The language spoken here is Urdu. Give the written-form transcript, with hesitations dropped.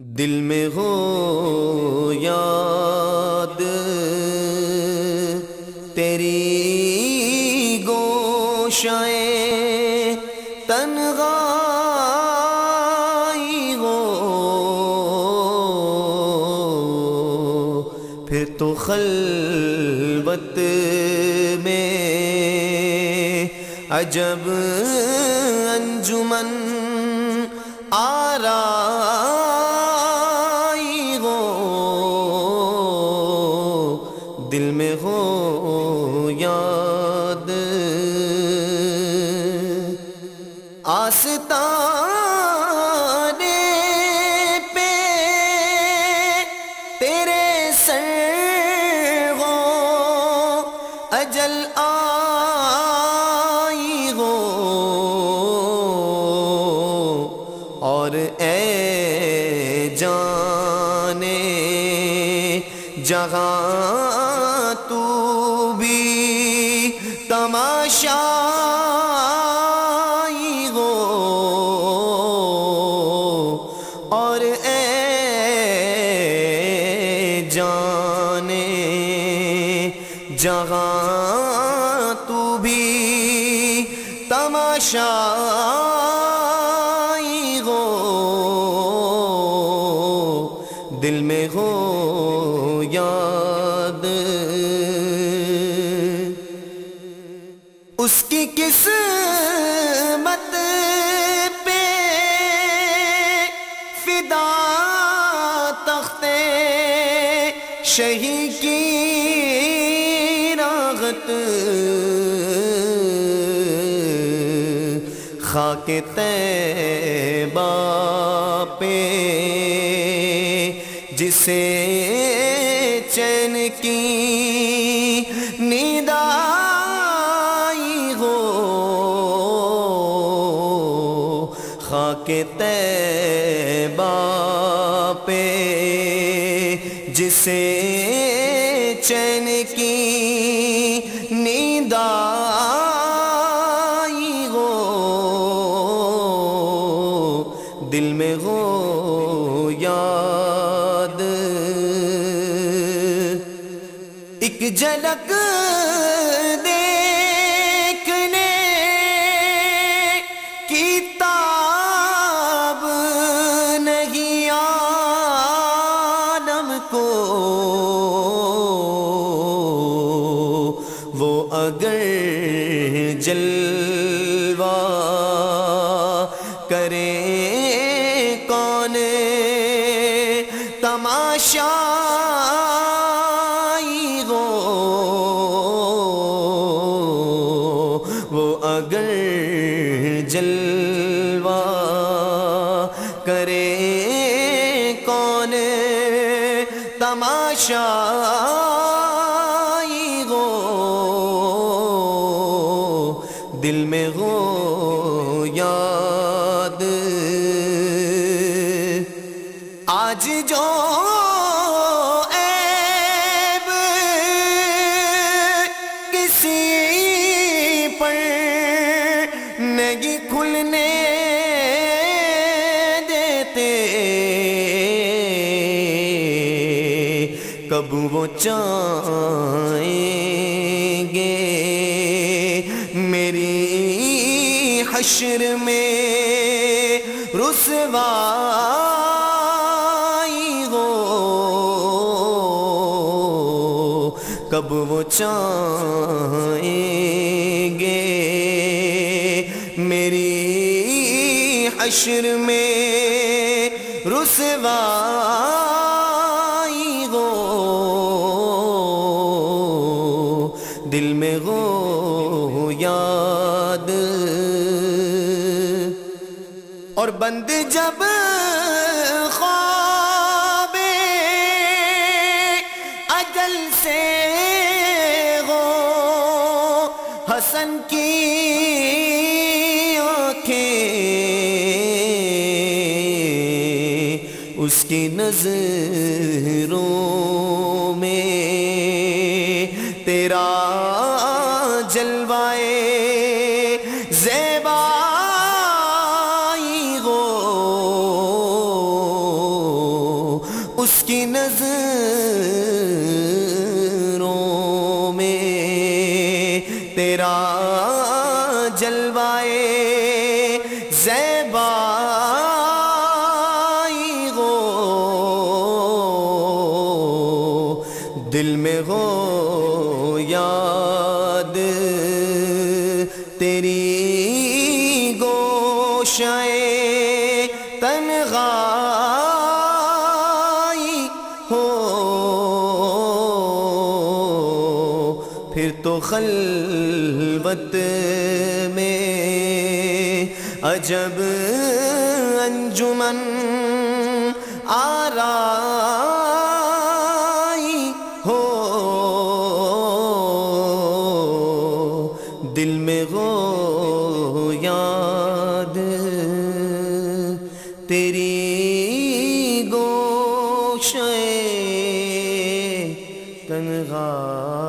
دل میں ہو یاد تیری گوشائیں تنہائی ہو، پھر تو خلوت میں عجب انجمن آرائی ہو، دل میں ہو یاد آستانے پہ تیرے سر ہو اجل آئی ہو، اور اے جانے جہاں تو بھی تماشائی ہو، اور اے جانے جہاں تو بھی تماشائی ہو، دل میں ہو یاد اس کی قسمت پہ فدا تختے شہی کی راغت، خاک طیبہ پہ جسے چین کی نیند آئی ہو، خاک طیبہ پہ جسے چین کی نیند آئی ہو، دل میں ہو یاد ایک جھلک دیکھنے کی تاب نہیں عالم کو، وہ اگر جلوہ کرے کون تماشائی ہو، وہ اگر جلوہ کرے کون تماشائی ہو، دل میں ہو یاد آج جو عیب کسی پر نہیں کھلنے دیتے، کب وہ چاہیں گے میری حشر میں رسوائی ہو، کب وہ چاہیں گے میری حشر میں رسوائی ہو، دل میں ہو یاد اور بند جب خواب اجل سے ہو حسن کی آنکھیں اس کی نظروں میں تیرا جلوائے زیبائی ہو، کی نظروں میں تیرا جلوائے زیبائی ہو، دل میں ہو یاد تیری گوشائے تنہائی ہو، پھر تو خلوت میں عجب انجمن آرائی ہو، دل میں ہو یاد تیری گوشائے تنہائی